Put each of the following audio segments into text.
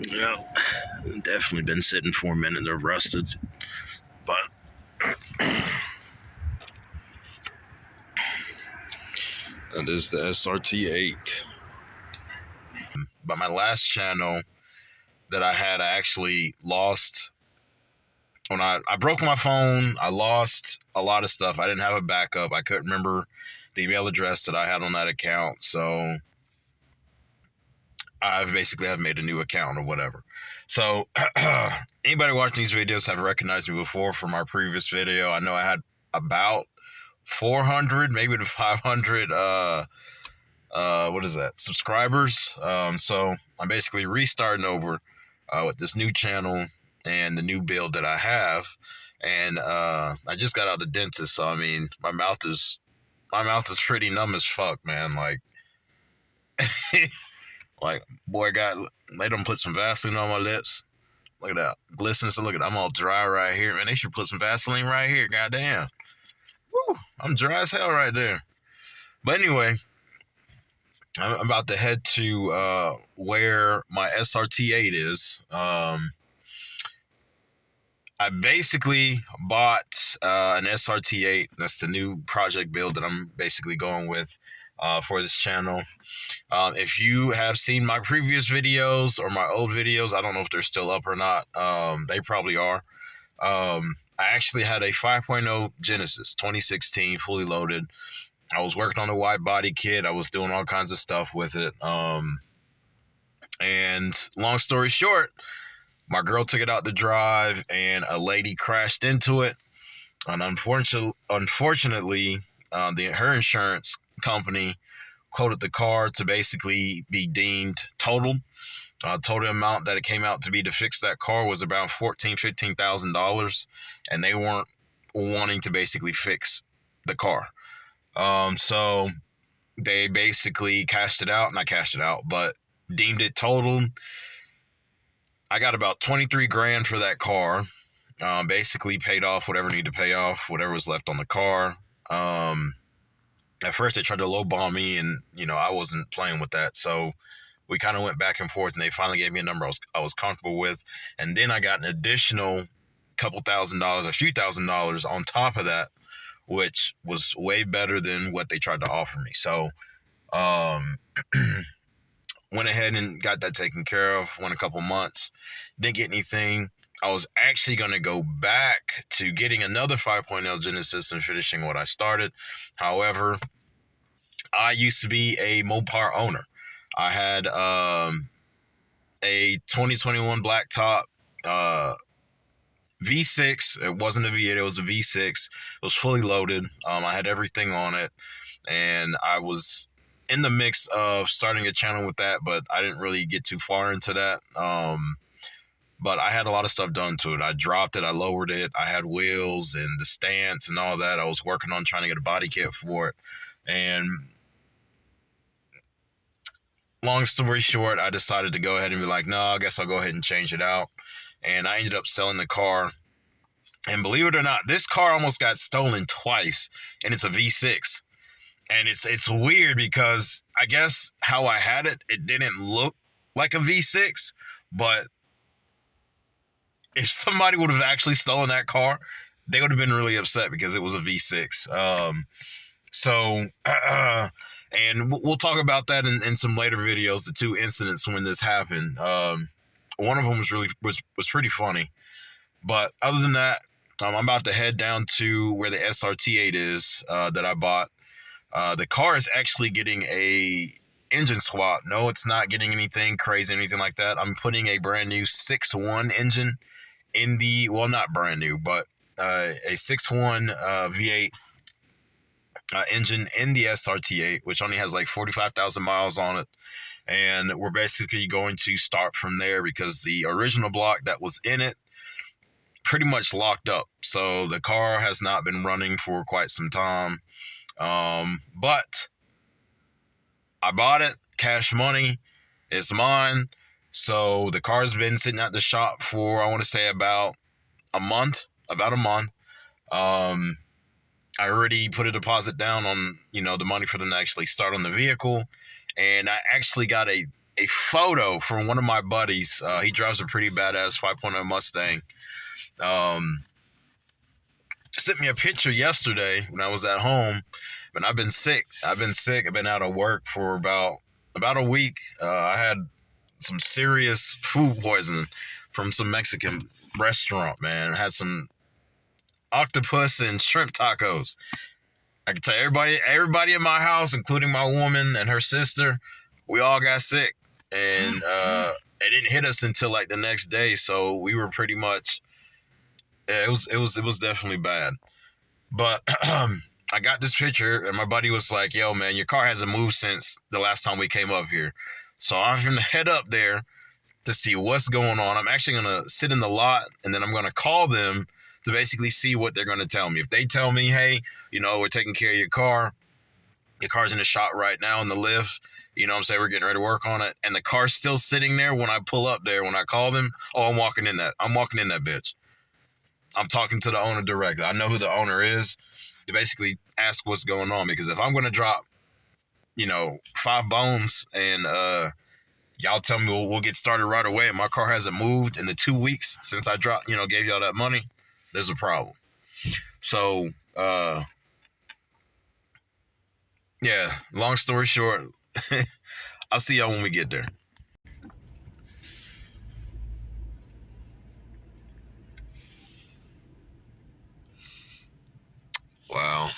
Yeah, definitely been sitting for a minute. They're rusted, but that is the SRT8. But my last channel that I had, I actually lost. When I broke my phone, I lost a lot of stuff. I didn't have a backup. I couldn't remember the email address that I had on that account. So I've basically have made a new account or whatever. So anybody watching these videos have recognized me before from our previous video. I know I had about 400, maybe to 500 what is that, subscribers. So I'm basically restarting over with this new channel and the new build that I have. And I just got out of the dentist, so I mean my mouth is pretty numb as fuck, man. Like like boy they done put some Vaseline on my lips. Look at that. Glistens. So look at that. I'm all dry right here. Man, they should put some Vaseline right here. Goddamn. Woo, I'm dry as hell right there. But anyway, I'm about to head to where my SRT8 is. I basically bought an SRT8. That's the new project build that I'm basically going with for this channel. If you have seen my previous videos or my old videos, I don't know if they're still up or not. They probably are. I actually had a 5.0 Genesis 2016 fully loaded. I was working on a wide body kit. I was doing all kinds of stuff with it. And long story short, my girl took it out to drive and a lady crashed into it. And unfortunately, her insurance company quoted the car to basically be deemed total. Total amount that it came out to be to fix that car was about $14,000-$15,000, and they weren't wanting to basically fix the car. So they basically not cashed it out, but deemed it totaled. I got about 23 grand for that car. Basically paid off whatever needed to pay off, whatever was left on the car. At first they tried to lowball me, and I wasn't playing with that. So we kind of went back and forth, and they finally gave me a number I was comfortable with. And then I got an additional couple $1,000s, a few $1,000s on top of that, which was way better than what they tried to offer me. So went ahead and got that taken care of. Went a couple months, didn't get anything. I was actually going to go back to getting another 5.0 Genesis and finishing what I started. However, I used to be a Mopar owner. I had a 2021 blacktop V6. It wasn't a V8, it was a V6. It was fully loaded. I had everything on it, and I was in the mix of starting a channel with that, but I didn't really get too far into that. But I had a lot of stuff done to it. I dropped it, I lowered it, I had wheels and the stance and all that. I was working on trying to get a body kit for it. And long story short, I decided to go ahead and be like, no, I guess I'll go ahead and change it out. And I ended up selling the car. And believe it or not, this car almost got stolen twice, and it's a V6. And it's weird because I guess how I had it, it didn't look like a V6, but if somebody would have actually stolen that car, they would have been really upset because it was a V6. And we'll talk about that in some later videos, the two incidents when this happened. One of them was pretty funny. But other than that, I'm about to head down to where the SRT8 is that I bought. The car is actually getting a engine swap. No, it's not getting anything crazy, anything like that. I'm putting a brand new 6.1 engine in the, well, not brand new, but a 6.1 V8 engine in the SRT8, which only has like 45,000 miles on it. And we're basically going to start from there because the original block that was in it pretty much locked up. So the car has not been running for quite some time. But I bought it, cash money, it's mine. So the car's been sitting at the shop for, I want to say about a month. I already put a deposit down on, the money for them to actually start on the vehicle. And I actually got a a photo from one of my buddies. He drives a pretty badass 5.0 Mustang. Sent me a picture yesterday when I was at home, and I've been sick. I've been out of work for about a week. I had some serious food poisoning from some Mexican restaurant, man. I had some octopus and shrimp tacos. I can tell everybody in my house, including my woman and her sister, we all got sick, and it didn't hit us until like the next day. So we were pretty much, it was definitely bad. But I got this picture, and my buddy was like, "Yo, man, your car hasn't moved since the last time we came up here." So I'm gonna head up there to see what's going on. I'm actually gonna sit in the lot, and then I'm gonna call them to basically see what they're gonna tell me. If they tell me, "Hey, we're taking care of your car's in the shop right now in the lift, what I'm saying, we're getting ready to work on it," and the car's still sitting there when I pull up there, when I call them, I'm walking in that bitch. I'm talking to the owner directly. I know who the owner is, to basically ask what's going on, because if I'm going to drop, 5 bones and y'all tell me we'll get started right away and my car hasn't moved in the 2 weeks since I dropped, gave y'all that money, there's a problem. So, yeah, long story short, I'll see y'all when we get there. Wow.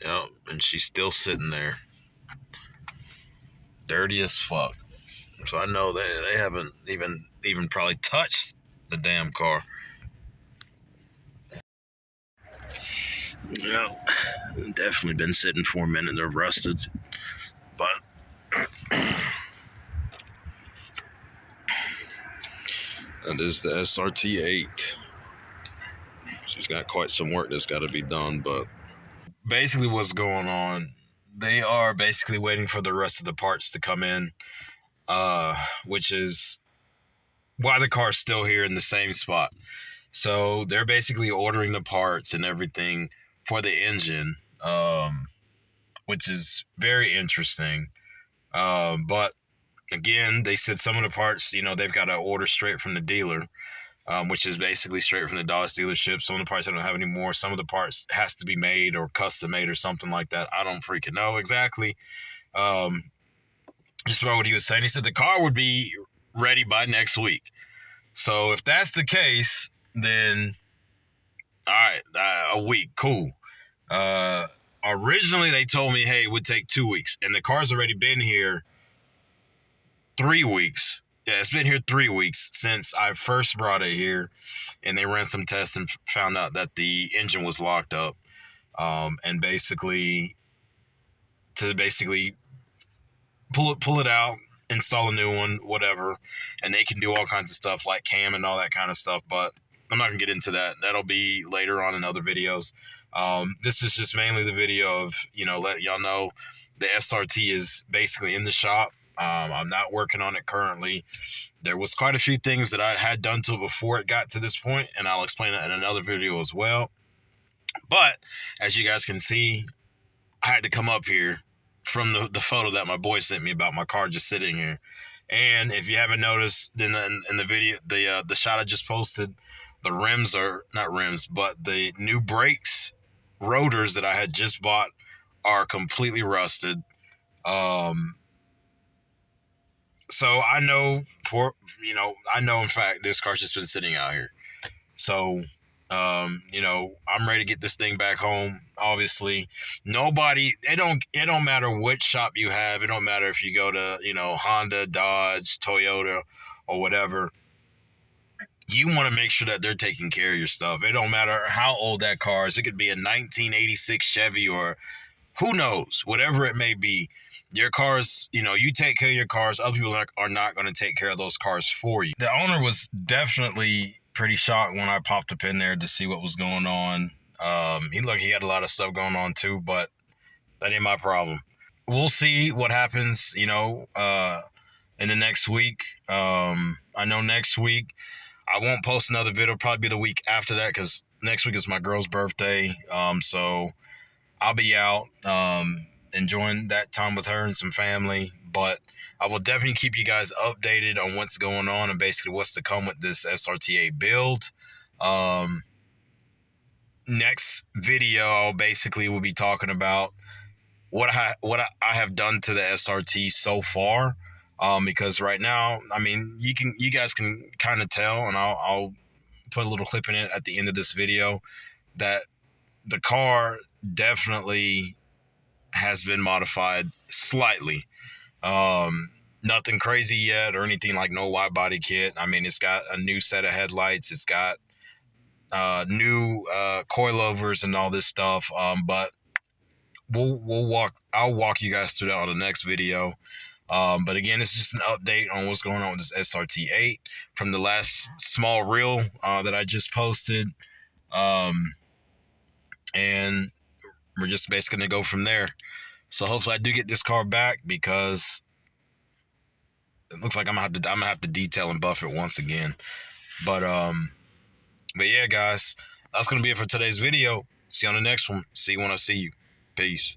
Yep, and she's still sitting there. Dirty as fuck. So I know they haven't even probably touched the damn car. Yeah, definitely been sitting for a minute. They're rusted, but that is the SRT8. She's got quite some work that's got to be done, but basically what's going on, they are basically waiting for the rest of the parts to come in, which is why the car's still here in the same spot. So they're basically ordering the parts and everything for the engine, which is very interesting. But again, they said some of the parts, they've got to order straight from the dealer, which is basically straight from the Dodge dealership. Some of the parts I don't have anymore. Some of the parts has to be made or custom made or something like that. I don't freaking know exactly. Just about what he was saying. He said the car would be ready by next week. So if that's the case, then all right, a week, cool. Originally they told me, hey, it would take 2 weeks, and the car's already been here 3 weeks. Yeah, it's been here 3 weeks since I first brought it here, and they ran some tests and found out that the engine was locked up, and basically pull it out, install a new one, whatever, and they can do all kinds of stuff like cam and all that kind of stuff, but I'm not gonna get into that. That'll be later on in other videos. This is just mainly the video of, let y'all know the SRT is basically in the shop. I'm not working on it currently. There was quite a few things that I had done to it before it got to this point, and I'll explain that in another video as well. But as you guys can see, I had to come up here from the photo that my boy sent me about my car just sitting here. And if you haven't noticed in the video, the shot I just posted, the rims are not rims, but the new brakes rotors that I had just bought are completely rusted. So I know in fact this car's just been sitting out here. So I'm ready to get this thing back home. Obviously, it don't matter which shop you have. It don't matter if you go to, Honda, Dodge, Toyota, or whatever. You want to make sure that they're taking care of your stuff. It don't matter how old that car is. It could be a 1986 Chevy or who knows, whatever it may be. Your cars, you take care of your cars. Other people are not going to take care of those cars for you. The owner was definitely pretty shocked when I popped up in there to see what was going on. He had a lot of stuff going on too, but that ain't my problem. We'll see what happens, in the next week. I know next week I won't post another video. Probably be the week after that, because next week is my girl's birthday. So I'll be out enjoying that time with her and some family. But I will definitely keep you guys updated on what's going on and basically what's to come with this SRT8 build. Next video, I'll basically will be talking about what I have done to the SRT so far. Because right now, I mean, you guys can kind of tell, and I'll put a little clip in it at the end of this video, that the car definitely has been modified slightly. Nothing crazy yet or anything, like no wide body kit. I mean, it's got a new set of headlights. It's got new coilovers and all this stuff. But I'll walk you guys through that on the next video. But again, it's just an update on what's going on with this SRT8 from the last small reel that I just posted. And we're just basically gonna go from there. So hopefully I do get this car back, because it looks like I'm gonna have to detail and buff it once again. But yeah, guys, that's gonna be it for today's video. See you on the next one. See you when I see you. Peace.